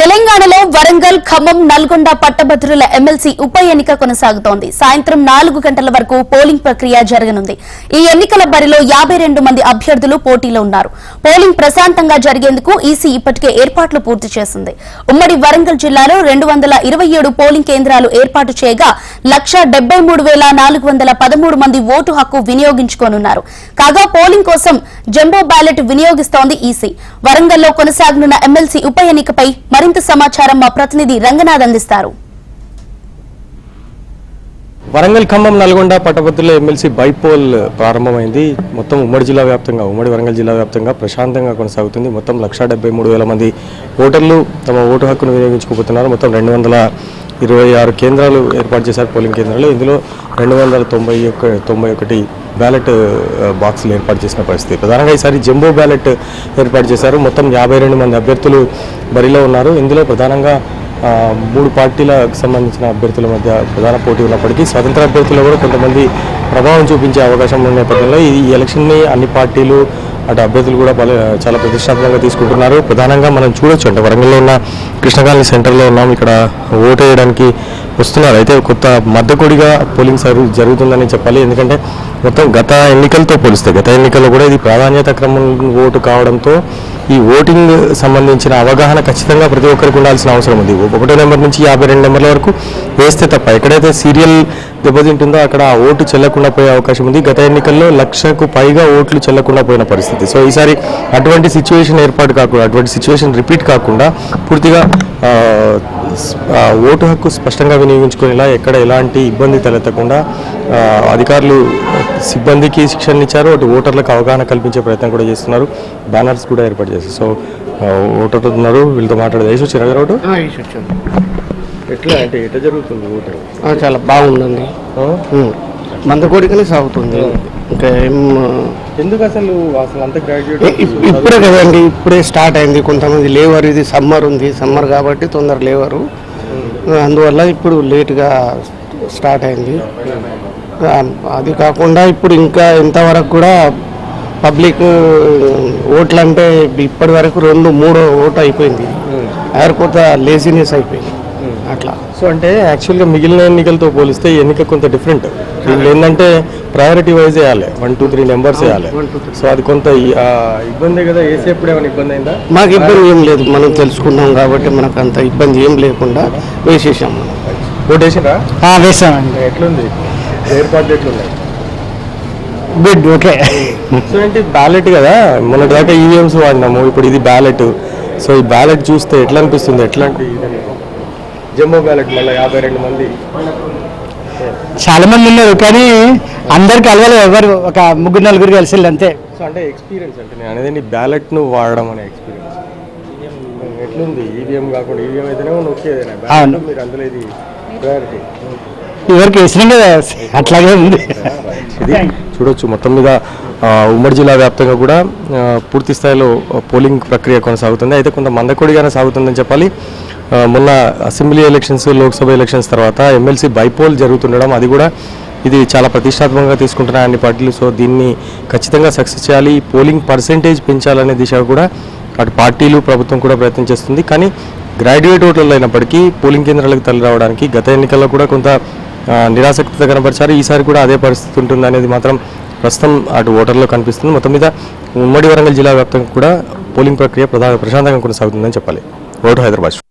తెలంగాణలో వరంగల్, ఖమ్మం, నల్గొండ పట్టభద్రుల ఎమ్మెల్సీ ఉప ఎన్నిక కొనసాగుతోంది. సాయంత్రం 4 గంటల వరకు పోలింగ్ ప్రక్రియ జరగనుంది. ఈ ఎన్నికల బరిలో 52 మంది అభ్యర్థులు పోటీలో ఉన్నారు. పోలింగ్ ప్రశాంతంగా జరిగేందుకు ఈసీ ఇప్పటికే ఏర్పాట్లు పూర్తి చేసింది. ఉమ్మడి వరంగల్ జిల్లాలో 227 పోలింగ్ కేంద్రాలు ఏర్పాటు చేయగా 1,73,413 మంది ఓటు హక్కు వినియోగించుకోనున్నారు. కాగా పోలింగ్ కోసం జంబో బ్యాలెట్ వినియోగిస్తోంది ఈసీ. వరంగల్లో కొనసాగనున్న ఎమ్మెల్సీ ఉప ఎన్నికపై మరింత సమాచారం మా ప్రతినిధి రంగనాథ్ అందిస్తారు. వరంగల్, ఖమ్మం, నల్గొండ పట్టభద్రుల ఎమ్మెల్సీ బైపోల్ ప్రారంభమైంది. మొత్తం ఉమ్మడి వరంగల్ జిల్లా వ్యాప్తంగా ప్రశాంతంగా కొనసాగుతుంది. మొత్తం 1,73,000 మంది ఓటర్లు తమ ఓటు హక్కును వినియోగించుకోబోతున్నారు. మొత్తం 226 కేంద్రాలు ఏర్పాటు చేశారు, పోలింగ్ కేంద్రాలు. ఇందులో 291 బ్యాలెట్ బాక్సులు ఏర్పాటు చేసిన పరిస్థితి. ప్రధానంగా ఈసారి జంబో బ్యాలెట్ ఏర్పాటు చేశారు. మొత్తం 52 మంది అభ్యర్థులు బరిలో ఉన్నారు. ఇందులో ప్రధానంగా 3 పార్టీలకు సంబంధించిన అభ్యర్థుల మధ్య ప్రధాన పోటీ ఉన్నప్పటికీ స్వతంత్ర అభ్యర్థులు కూడా కొంతమంది ప్రభావం చూపించే అవకాశం ఉన్న నేపథ్యంలో ఈ ఎలక్షన్ని అన్ని పార్టీలు అటు అభ్యర్థులు కూడా చాలా ప్రతిష్టాత్మకంగా తీసుకుంటున్నారు. ప్రధానంగా మనం చూడొచ్చు, అంటే వరంగల్లో ఉన్న కృష్ణ కాలనీ సెంటర్లో ఉన్నాం. ఇక్కడ ఓటు వేయడానికి వస్తున్నారు. అయితే కొత్త మద్దకొడిగా పోలింగ్ జరుగుతుందని చెప్పాలి. ఎందుకంటే మొత్తం గత ఎన్నికలతో పోలిస్తే గత ఎన్నికల్లో కూడా ఇది ప్రాధాన్యత క్రమం ఓటు కావడంతో ఈ ఓటింగ్ సంబంధించిన అవగాహన ఖచ్చితంగా ప్రతి ఒక్కరికి ఉండాల్సిన అవసరం ఉంది. 1 నెంబర్ నుంచి 52 నెంబర్ల వరకు వేస్తే తప్ప ఎక్కడైతే సీరియల్ దెబ్బతింటుందో అక్కడ ఆ ఓటు చెల్లకుండా పోయే అవకాశం ఉంది. గత ఎన్నికల్లో 1,00,000కు పైగా ఓట్లు చెల్లకుండా పోయిన పరిస్థితి. సో ఈసారి అటువంటి సిచ్యువేషన్ అటువంటి సిచ్యువేషన్ రిపీట్ కాకుండా పూర్తిగా ఓటు హక్కు స్పష్టంగా వినియోగించుకునేలా ఎక్కడ ఎలాంటి ఇబ్బంది తలెత్తకుండా అధికారులు సిబ్బందికి శిక్షణ ఇచ్చారు. అటు ఓటర్లకు అవగాహన కల్పించే ప్రయత్నం కూడా చేస్తున్నారు. బ్యానర్స్ కూడా ఏర్పాటు చేస్తారు. సో ఓటర్లు ఉన్నారు, వీళ్ళతో మాట్లాడేది. వేసి వచ్చారు కదా ఓటు? ఎట్లా అంటే ఎట్లా జరుగుతుంది ఓటు? చాలా బాగుందండి. మందకోడికనే సాగుతుంది. ఇంకా ఎందుకు అసలు అంత గ్రాడ్యుయేట్ ఇప్పుడే కదండి, ఇప్పుడే స్టార్ట్ అయింది. కొంతమంది లేవరు, ఇది సమ్మర్ ఉంది, సమ్మర్ కాబట్టి తొందర లేవరు, అందువల్ల ఇప్పుడు లేట్గా స్టార్ట్ అయింది. అది కాకుండా ఇప్పుడు ఇంకా ఇంతవరకు కూడా పబ్లిక్ ఓట్లు అంటే ఇప్పటి వరకు 2-3 ఓటు అయిపోయింది. కొంత లేజినెస్ అయిపోయింది అట్లా. సో అంటే యాక్చువల్గా మిగిలిన ఎన్నికలతో పోలిస్తే ఈ ఎన్నిక కొంత డిఫరెంట్. వీళ్ళు ఏంటంటే ప్రయారిటీ వైజ్ వేయాలి, 1, 2, 3 నెంబర్స్ వేయాలి. సో అది కొంత ఇబ్బంది కదా. వేసేప్పుడు ఏమైనా ఇబ్బంది అయిందా? మాకు ఇబ్బంది ఏం లేదు, మనం తెలుసుకున్నాం కాబట్టి మనకు అంత ఇబ్బంది ఏం లేకుండా వేసేసాం. మనం ఓటు వేసిరా? వేసామండి. ఎట్లుంది ఏర్పాట్లు, ఎట్లున్నాయి? Good, okay. సో ఏంటి బ్యాలెట్ కదా, మొన్నటి దాకా ఈవీఎంస్ వాడినాము, ఇప్పుడు ఇది బ్యాలెట్. సో ఈ బ్యాలెట్ చూస్తే ఎట్లా అనిపిస్తుంది? ఎట్లాంటి జంబో బ్యాలెట్ మళ్ళీ 52 మంది చాలా మంది ఉన్నారు, కానీ అందరికి కలవలేదు. ఎవరు ఒక 3-4 కలిసి అంతే. సో అంటే ఎక్స్పీరియన్స్ అంటే నేను అనేది బ్యాలెట్ను వాడడం అనే ఎక్స్పీరియన్స్ ఎట్లుంది? ఈవీఎం కాకుండా ఈవీఎం అయితేనే నొక్కేదేనా బ్యాలెట్? మీరు అందులో ఇది ప్రయారిటీ ఎవరికి వేసినాం కదా, అట్లాగే ఉంది. ఇది చూడొచ్చు. మొత్తం మీద ఉమ్మడి జిల్లా వ్యాప్తంగా కూడా పూర్తి స్థాయిలో పోలింగ్ ప్రక్రియ కొనసాగుతుంది. అయితే కొంత మందకొడిగానే సాగుతుందని చెప్పాలి. మొన్న అసెంబ్లీ ఎలక్షన్స్, లోక్సభ ఎలక్షన్స్ తర్వాత ఎమ్మెల్సీ బైపోల్ జరుగుతుండడం, అది కూడా ఇది చాలా ప్రతిష్టాత్మకంగా తీసుకుంటున్నాయి అన్ని పార్టీలు. సో దీన్ని ఖచ్చితంగా సక్సెస్ చేయాలి, పోలింగ్ పర్సెంటేజ్ పెంచాలనే దిశగా కూడా అటు పార్టీలు, ప్రభుత్వం కూడా ప్రయత్నం చేస్తుంది. కానీ గ్రాడ్యుయేట్ ఓటర్లు అయినప్పటికీ పోలింగ్ కేంద్రాలకు తరలి రావడానికి గత ఎన్నికల్లో కూడా కొంత నిరాసక్తిత కనపరిచారు. ఈసారి కూడా అదే పరిస్థితి ఉంటుంది అనేది మాత్రం ప్రస్తుతం అటు ఓటర్లో కనిపిస్తుంది. మొత్తం మీద ఉమ్మడి వరంగల్ జిల్లా వ్యాప్తంగా కూడా పోలింగ్ ప్రక్రియ ప్రశాంతంగా కొనసాగుతుందని చెప్పాలి. ఓటు హైదరాబాద్.